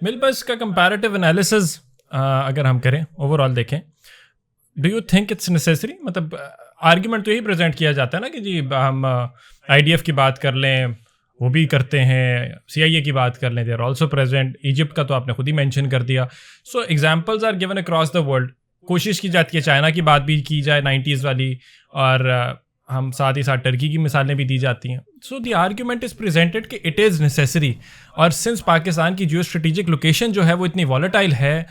میرے پاس اس کا comparative analysis اگر ہم کریں اوور آل دیکھیں، do you think it's necessary? مطلب آرگیومنٹ تو یہی پریزنٹ کیا جاتا ہے نا کہ جی ہم آئی ڈی ایف کی بات کر لیں، وہ بھی کرتے ہیں، سی آئی اے کی بات کر لیں، they are also present, Egypt کا تو آپ نے خود ہی مینشن کر دیا. So examples are given across the world. کوشش کی جاتی ہے چائنا کی بات بھی کی جائے 90s والی، اور ہم ساتھ ہی ساتھ ٹرکی کی مثالیں بھی دی جاتی ہیں. سو دی آرگیومنٹ از پریزنٹڈ کہ اٹ از نیسیسری، اور سنس پاکستان کی جیو اسٹریٹجک لوکیشن جو ہے وہ اتنی والیٹائل ہے،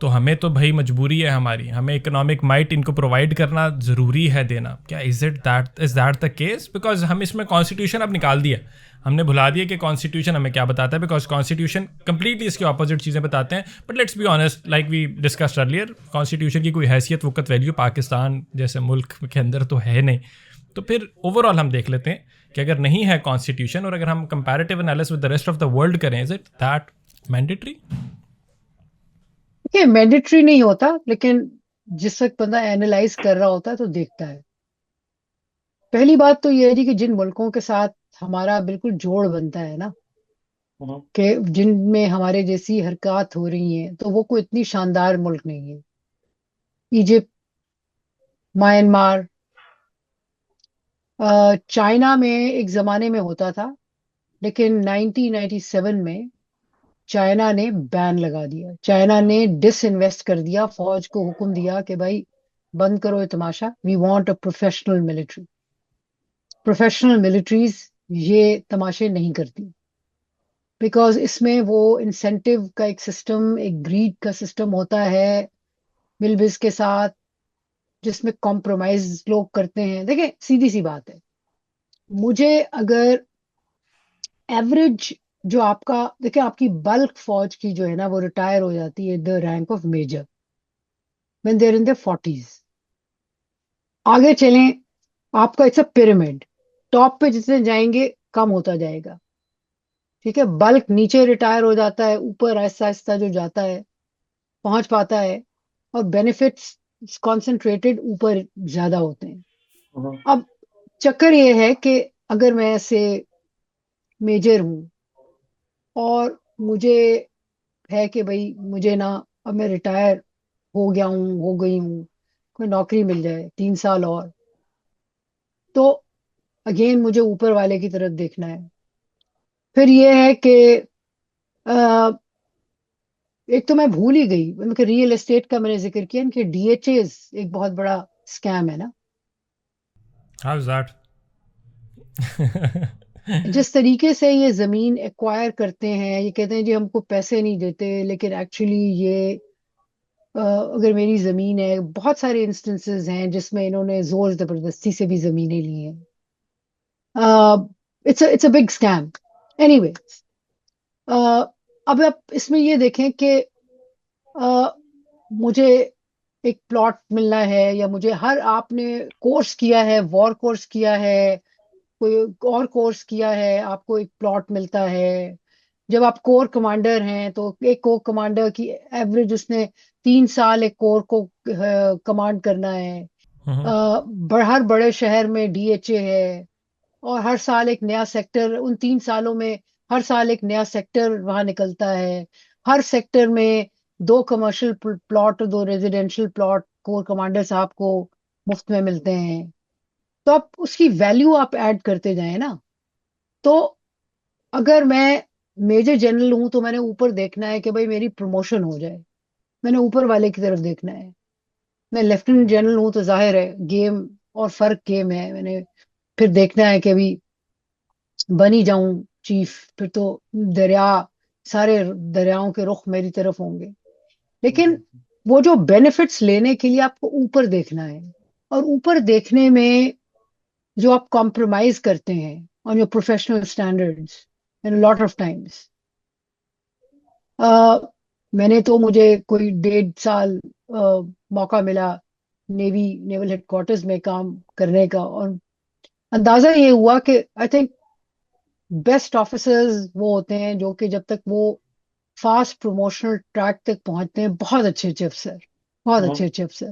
تو ہمیں تو بھائی مجبوری ہے ہماری، ہمیں اکنامک مائٹ ان کو پرووائڈ کرنا ضروری ہے دینا. کیا is that the case? Because ہم اس میں کانسٹیٹیوشن اب نکال دیا، ہم نے بھلا دیا کہ کانسٹیٹیوشن ہمیں کیا بتاتا ہے، بیکاز کانسٹیٹیوشن کمپلیٹلی اس کے اپوزٹ چیزیں بتاتے ہیں. But let's be honest, like we discussed earlier, constitution کی کوئی حیثیت وقت ویلیو پاکستان جیسے ملک کے اندر تو ہے نہیں. تو پھر اوور آل ہم دیکھ لیتے ہیں کہ اگر نہیں ہے کانسٹیٹیوشن، اور اگر ہم comparative analysis with the rest of the world کریں، از اٹ دیٹ مینڈیٹری؟ دیکھیے مینڈیٹری نہیں ہوتا، لیکن جس وقت بندہ اینالائز کر رہا ہوتا ہے تو دیکھتا ہے. پہلی بات تو یہ ہے جی کہ جن ملکوں کے ساتھ ہمارا بالکل جوڑ بنتا ہے نا، کہ جن میں ہمارے جیسی حرکات ہو رہی ہیں، تو وہ کوئی اتنی شاندار ملک نہیں ہے. ایجپٹ، میانمار، چائنا میں ایک زمانے میں ہوتا تھا، لیکن 1997 میں چائنا نے بین لگا دیا. چائنا نے ڈس انویسٹ کر دیا، فوج کو حکم دیا کہ بھائی بند کرو یہ تماشا، we want a professional military. Professional militaries یہ تماشے نہیں کرتی، بیکاز اس میں وہ انسینٹیو کا ایک سسٹم، ایک گریڈ کا سسٹم ہوتا ہے مل بز کے ساتھ، جس میں کمپرومائز لوگ کرتے ہیں. دیکھیں سیدھی سی بات ہے، مجھے اگر ایوریج جو آپ کا دیکھیں، آپ کی بلک فوج کی جو ہے نا وہ ریٹائر ہو جاتی ہے the rank of major when they're in their 40s. آگے چلیں، آپ کا اٹس اے پیرامڈ، ٹاپ پہ جتنے جائیں گے کم ہوتا جائے گا. ٹھیک ہے، بلک نیچے ریٹائر ہو جاتا ہے، اوپر آہستہ آہستہ جو جاتا ہے پہنچ پاتا ہے، اور بینیفٹس کانسنٹریٹڈ اوپر زیادہ ہوتے ہیں. اب چکر یہ ہے کہ اگر میں ایسے میجر ہوں اور مجھے ہے کہ بھائی مجھے نا، اب میں ریٹائر ہو گیا ہوں، ہو گئی ہوں، کوئی نوکری مل جائے 3 سال اور، تو اگین مجھے اوپر والے کی طرف دیکھنا ہے. پھر یہ ہے کہ ایک تو میں بھول ہی گئی، ریئل اسٹیٹ کا میں نے ذکر کیا کہ ڈی ایچ ایز ایک بہت بڑا اسکیم ہے نا. How is that? جس طریقے سے یہ زمین ایکوائر کرتے ہیں، یہ کہتے ہیں جی ہم کو پیسے نہیں دیتے، لیکن ایکچولی یہ اگر میری زمین ہے، بہت سارے انسٹنسز ہیں جس میں انہوں نے زور زبردستی سے بھی زمینیں لی ہیں. It's a big scheme. Anyway, اب آپ اس میں یہ دیکھیں کہ آ، مجھے ایک پلاٹ ملنا ہے، یا مجھے ہر آپ نے کورس کیا ہے، وار کورس کیا ہے، کوئی اور کورس کیا ہے، آپ کو ایک پلاٹ ملتا ہے. جب آپ کور کمانڈر ہیں تو ایک کور کمانڈر کی ایوریج اس نے 3 سال ایک کور کو کمانڈ کرنا ہے. ہر بڑے شہر میں ڈی ایچ اے ہے، اور ہر سال ایک نیا سیکٹر، ان 3 سالوں میں ہر سال ایک نیا سیکٹر وہاں نکلتا ہے. ہر سیکٹر میں 2 کمرشل پلاٹ اور 2 ریزیڈینشل پلاٹ کور کمانڈر صاحب کو مفت میں ملتے ہیں. تو آپ اس کی ویلیو آپ ایڈ کرتے جائیں نا. تو اگر میں میجر جنرل ہوں تو میں نے اوپر دیکھنا ہے کہ بھائی میری پروموشن ہو جائے، میں نے اوپر والے کی طرف دیکھنا ہے. میں لیفٹیننٹ جنرل ہوں تو ظاہر ہے گیم اور فرق گیم ہے، میں نے پھر دیکھنا ہے کہ ابھی بنی جاؤں چیف، پھر تو دریا، سارے دریاؤں کے رخ میری طرف ہوں گے. لیکن وہ جو بینیفٹس لینے کے لیے آپ کو اوپر دیکھنا ہے، اور اوپر دیکھنے میں جو آپ کمپرومائز کرتے ہیں on your professional standards in lot of Times. میں نے تو مجھے کوئی 1.5 سال موقع ملا نیول ہیڈ کوارٹرز میں کام کرنے کا، اور اندازہ یہ ہوا کہ آئی تھنک بیسٹ آفیسرز وہ ہوتے ہیں جو کہ جب تک وہ فاسٹ پروموشنل ٹریک تک پہنچتے ہیں بہت اچھے اچھے افسر، بہت اچھے اچھے افسر.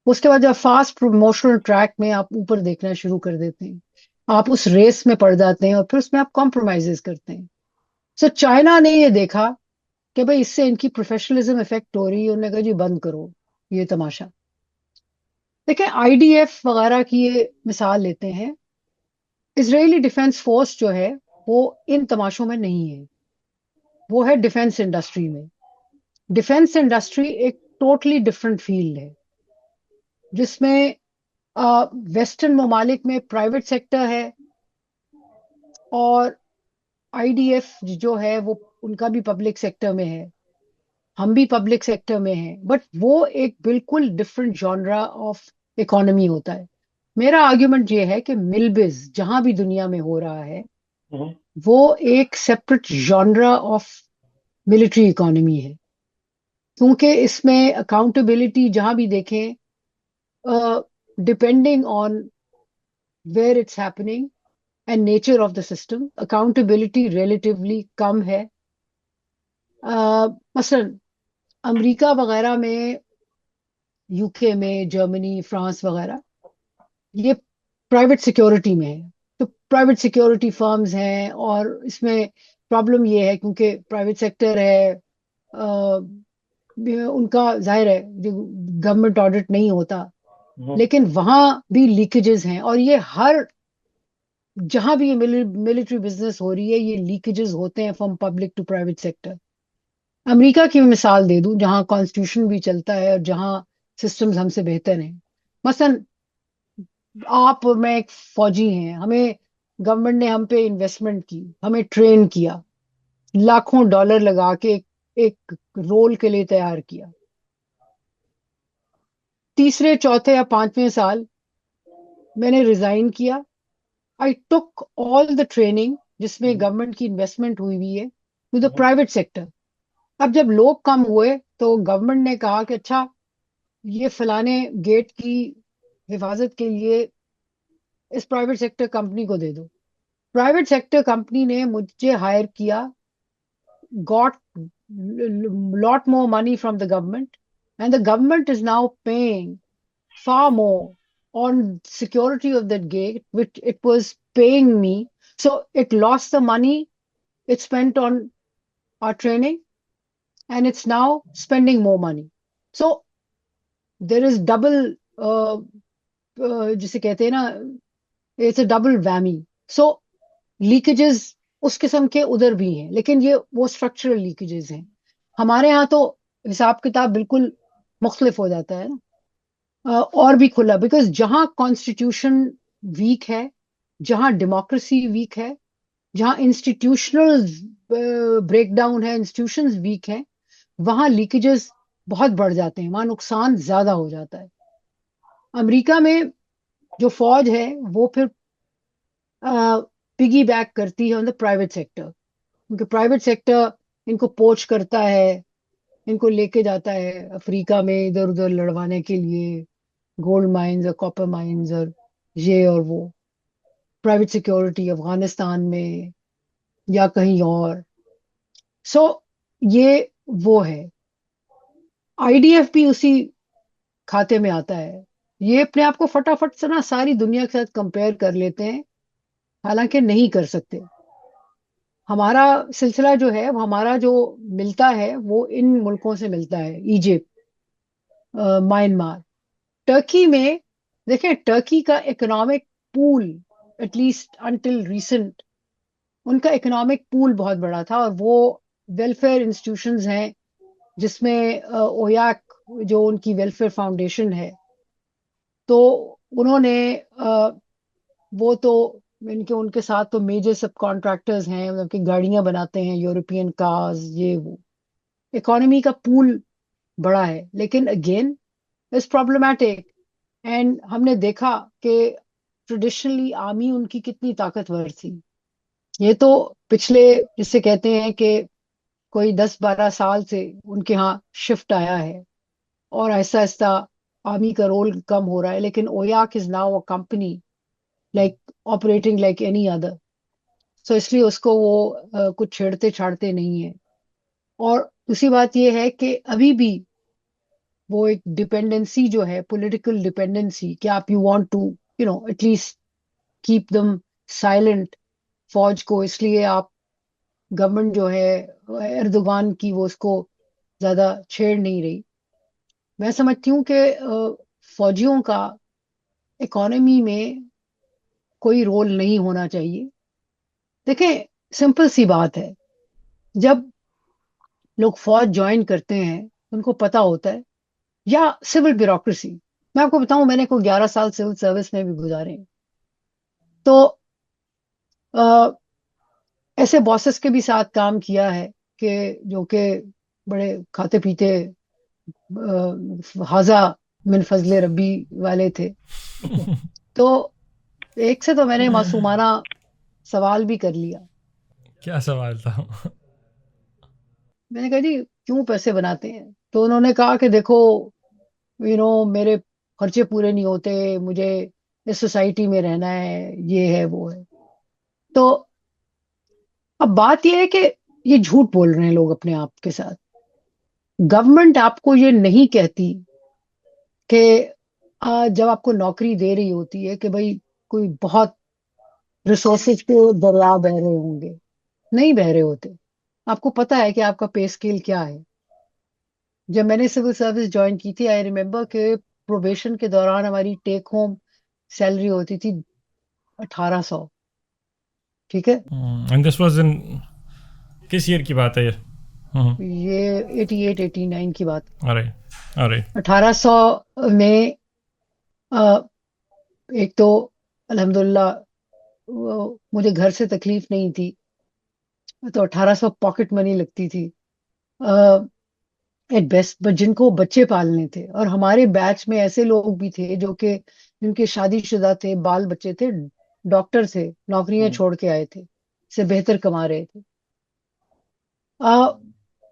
اس کے بعد جب فاسٹ پروموشنل ٹریک میں آپ اوپر دیکھنا شروع کر دیتے ہیں، آپ اس ریس میں پڑ جاتے ہیں، اور پھر اس میں آپ کمپرومائز کرتے ہیں. سو چائنا نے یہ دیکھا کہ بھائی اس سے ان کی پروفیشنلزم افیکٹ ہو رہی ہے. انہوں نے کہا جی بند کرو یہ تماشا. دیکھیں آئی ڈی ایف وغیرہ کی یہ مثال لیتے ہیں. اسرائیلی ڈیفense فورس جو ہے وہ ان تماشوں میں نہیں ہے. وہ ہے ڈیفense انڈسٹری میں. ڈیفense انڈسٹری ایک ٹوٹلی ڈفرنٹ فیلڈ ہے جس میں ویسٹرن ممالک میں پرائیویٹ سیکٹر ہے اور آئی ڈی ایف جو ہے وہ ان کا بھی پبلک سیکٹر میں ہے. ہم بھی پبلک سیکٹر میں ہیں بٹ وہ ایک بالکل ڈفرنٹ جانرا آف اکانومی ہوتا ہے. میرا آرگیومنٹ یہ ہے کہ ملبز جہاں بھی دنیا میں ہو رہا ہے ہوں، وہ ایک separate genre of military economy ہے کیونکہ اس میں اکاؤنٹیبلٹی جہاں بھی دیکھیں depending on where it's happening and nature of the system accountability relatively کم ہے. مثلا امریکہ وغیرہ میں یو کے میں جرمنی فرانس وغیرہ یہ پرائیویٹ سیکورٹی میں ہے. تو پرائیویٹ سیکورٹی فرمز ہیں اور اس میں پرابلم یہ ہے کیونکہ پرائیویٹ سیکٹر ہے ان کا ظاہر ہے جو گورنمنٹ آڈٹ نہیں ہوتا ہوں، لیکن وہاں بھی لیکیجز ہیں اور یہ ہر جہاں بھی یہ ملٹری بزنس ہو رہی ہے یہ لیکیجز ہوتے ہیں from public to private sector. امریکہ کی میں مثال دے دوں جہاں کانسٹیٹیوشن بھی چلتا ہے اور جہاں سسٹمز ہم سے بہتر ہیں. مثلا آپ اور میں ایک فوجی ہیں ہمیں گورنمنٹ نے ہم پہ انویسٹمنٹ کی ہمیں ٹرین کیا لاکھوں ڈالر لگا کے ایک رول کے لیے تیار کیا. تیسرے چوتھے یا پانچویں سال میں نے ریزائن کیا. آئی ٹک آل دا ٹریننگ جس میں گورنمنٹ کی انویسٹمنٹ ہوئی ہے ٹو دا ہوں، پرائیویٹ سیکٹر. اب جب لوگ کم ہوئے تو گورنمنٹ نے کہا کہ اچھا یہ فلانے گیٹ کی حفاظت کے لیے اس پرائیویٹ سیکٹر کمپنی کو دے دو. پرائیویٹ سیکٹر کمپنی نے مجھے ہائر کیا got lot more money from the government and the government is now paying far more on security of that gate which it was paying me. So it lost the money it spent on our training and it's now spending more money. So there is double جسے کہتے ہیں نا it's a double whammy. So leakages اس قسم کے ادھر بھی ہیں لیکن یہ وہ اسٹرکچرل لیکیجز ہیں. ہمارے ہاں تو حساب کتاب بالکل مختلف ہو جاتا ہے نا اور بھی کھلا بیکاز جہاں کانسٹیٹیوشن ویک ہے جہاں ڈیموکریسی ویک ہے جہاں انسٹیٹیوشنل بریک ڈاؤن ہے انسٹیٹیوشنز ویک ہیں وہاں لیکیجز بہت بڑھ جاتے ہیں وہاں نقصان زیادہ ہو جاتا ہے. امریکہ میں جو فوج ہے وہ پھر پگی بیک کرتی ہے آن دا پرائیویٹ سیکٹر کیونکہ پرائیویٹ سیکٹر ان کو پوچ کرتا ہے ان کو لے کے جاتا ہے افریقہ میں ادھر ادھر لڑوانے کے لیے گولڈ مائنز اور کاپر مائنز اور یہ اور وہ پرائیویٹ سیکورٹی افغانستان میں یا کہیں اور. سو یہ وہ ہے. آئی ڈی ایف بھی اسی کھاتے میں آتا ہے. یہ اپنے آپ کو فٹافٹ سے نا ساری دنیا کے ساتھ کمپیئر کر لیتے ہیں حالانکہ نہیں کر سکتے. ہمارا سلسلہ جو ہے وہ ہمارا جو ملتا ہے وہ ان ملکوں سے ملتا ہے ایجپٹ میانمار ٹرکی میں. دیکھیں ٹرکی کا economic pool at least until recent ان کا اکنامک پول بہت بڑا تھا اور وہ ویلفیئر انسٹیٹیوشنز ہیں جس میں اویاک جو ان کی ویلفیئر فاؤنڈیشن ہے تو انہوں نے وہ تو ان کے ساتھ تو میجر سب کانٹریکٹرز ہیں ان کی گاڑیاں بناتے ہیں یورپین کارز یہ وہ اکانومی کا پول بڑا ہے لیکن اگین اٹس پرابلمٹک. اینڈ ہم نے دیکھا کہ ٹریڈیشنلی آرمی ان کی کتنی طاقتور تھی. یہ تو پچھلے جس سے کہتے ہیں کہ کوئی 10-12 سال سے ان کے ہاں شفٹ آیا ہے اور آہستہ آہستہ آرمی کا رول کم ہو رہا ہے لیکن OYAK is now a company like operating like any other. So اس لیے اس کو وہ کچھ چھیڑتے چھاڑتے نہیں ہیں. اور دوسری بات یہ ہے کہ ابھی بھی وہ ایک ڈپینڈنسی جو ہے پولیٹیکل ڈپینڈنسی کہ آپ you want to at least keep them silent فوج کو اس لیے آپ گورنمنٹ جو ہے اردوغان کی وہ اس کو زیادہ چھیڑ نہیں رہی. میں سمجھتی ہوں کہ فوجیوں کا اکانومی میں کوئی رول نہیں ہونا چاہیے. دیکھیں سمپل سی بات ہے، جب لوگ فوج جوائن کرتے ہیں ان کو پتا ہوتا ہے، یا سول بیوروکریسی، میں آپ کو بتاؤں میں نے کوئی 11 سال سول سروس میں بھی گزارے ہیں. تو ایسے باسز کے بھی ساتھ کام کیا ہے کہ جو کہ بڑے کھاتے پیتے حاضہ من فضل ربی والے تھے. تو ایک سے تو میں نے معصومانہ سوال بھی کر لیا. کیا سوال تھا؟ میں نے کہا جی کیوں پیسے بناتے ہیں؟ تو انہوں نے کہا کہ دیکھو میرے خرچے پورے نہیں ہوتے، مجھے اس سوسائٹی میں رہنا ہے، یہ ہے وہ ہے. تو اب بات یہ ہے کہ یہ جھوٹ بول رہے ہیں لوگ اپنے آپ کے ساتھ. گورنمنٹ آپ کو یہ نہیں کہتی کہ جب آپ کو نوکری دے رہی ہوتی ہے کہ بھائی کوئی بہت ریسورسز کے دریا بہ رہے ہوں گے، نہیں بہ رہے ہوتے. آپ کو پتا ہے کہ آپ کا پے اسکیل کیا ہے. جب میں نے سول سروس جوائن کی تھی آئی ریمبر کہ پروبیشن کے دوران ہماری ٹیک ہوم سیلری ہوتی تھی 1800. ٹھیک ہے، اینڈ دس واز ان کس ایئر کی بات ہے یہ؟ یہ 88 89 کی بات. ارے ارے 1800 میں ایک تو الحمدللہ مجھے گھر سے تکلیف نہیں تھی، تو 1800 پاکٹ منی لگتی تھی ایٹ بیسٹ. بٹ جن کو بچے پالنے تھے، اور ہمارے بیچ میں ایسے لوگ بھی تھے جو کہ جن کے شادی شدہ تھے، بال بچے تھے، ڈاکٹر تھے، نوکریاں چھوڑ کے آئے تھے، سے بہتر کما رہے تھے.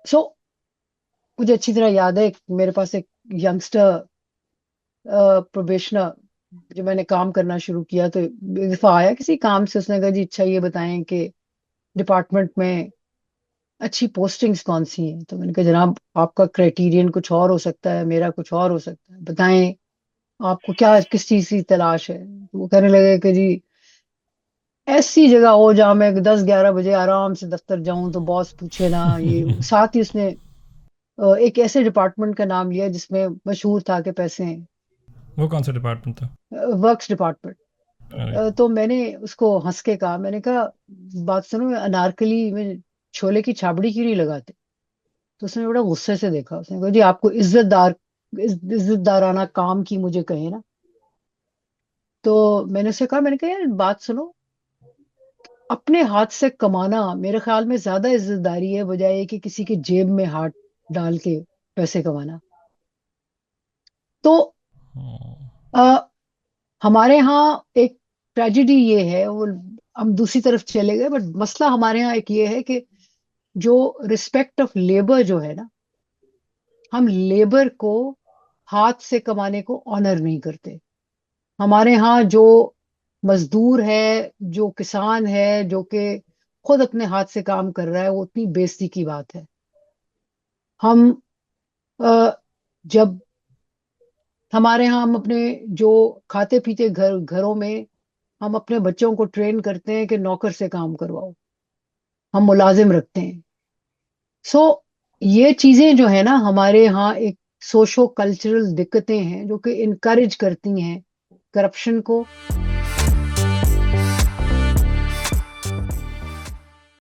سو مجھے اچھی طرح یاد ہے میرے پاس ایک ینگسٹر پروبیشنر، جو میں نے کام کرنا شروع کیا تو ایک دفعہ آیا کسی کام سے، اس نے کہا جی اچھا یہ بتائیں کہ ڈپارٹمنٹ میں اچھی پوسٹنگز کون سی ہیں. تو میں نے کہا جناب آپ کا کرائٹیرین کچھ اور ہو سکتا ہے، میرا کچھ اور ہو سکتا ہے، بتائیں آپ کو کیا کس چیز کی تلاش ہے. وہ کہنے لگے کہ جی ایسی جگہ ہو جہاں میں 10 11 بجے آرام سے دفتر جاؤں تو باس پوچھے نا. یہ ساتھ ہی اس نے ایک ایسے ڈپارٹمنٹ کا نام لیا جس میں مشہور تھا کہ پیسے ہیں، وہ کون سا ڈپارٹمنٹ تھا؟ Works department. ارے تو میں نے اس کو ہنس کے کہا، میں نے کہا بات سنو، انارکلی میں چھولے کی چھابڑی کیوں نہیں لگاتے؟ تو اس نے بڑا غصے سے دیکھا، اس نے کہا جی آپ کو عزت دارانہ کام کی مجھے کہیں نا. تو میں نے اسے کہا، میں نے کہا یار بات سنو، اپنے ہاتھ سے کمانا میرے خیال میں زیادہ عزت داری ہے بجائے کہ کسی کے جیب میں ہاتھ ڈال کے پیسے کمانا. تو ہمارے ہاں ایک ٹریجڈی یہ ہے، وہ ہم دوسری طرف چلے گئے، بٹ مسئلہ ہمارے ہاں ایک یہ ہے کہ جو رسپیکٹ آف لیبر جو ہے نا، ہم لیبر کو ہاتھ سے کمانے کو آنر نہیں کرتے. ہمارے ہاں جو مزدور ہے، جو کسان ہے، جو کہ خود اپنے ہاتھ سے کام کر رہا ہے، وہ اتنی بےزتی کی بات ہے. ہم جب ہمارے ہاں ہم اپنے جو کھاتے پیتے گھروں میں ہم اپنے بچوں کو ٹرین کرتے ہیں کہ نوکر سے کام کرواؤ، ہم ملازم رکھتے ہیں. سو یہ چیزیں جو ہے نا ہمارے ہاں ایک سوشو کلچرل دقتیں ہیں جو کہ انکریج کرتی ہیں کرپشن کو.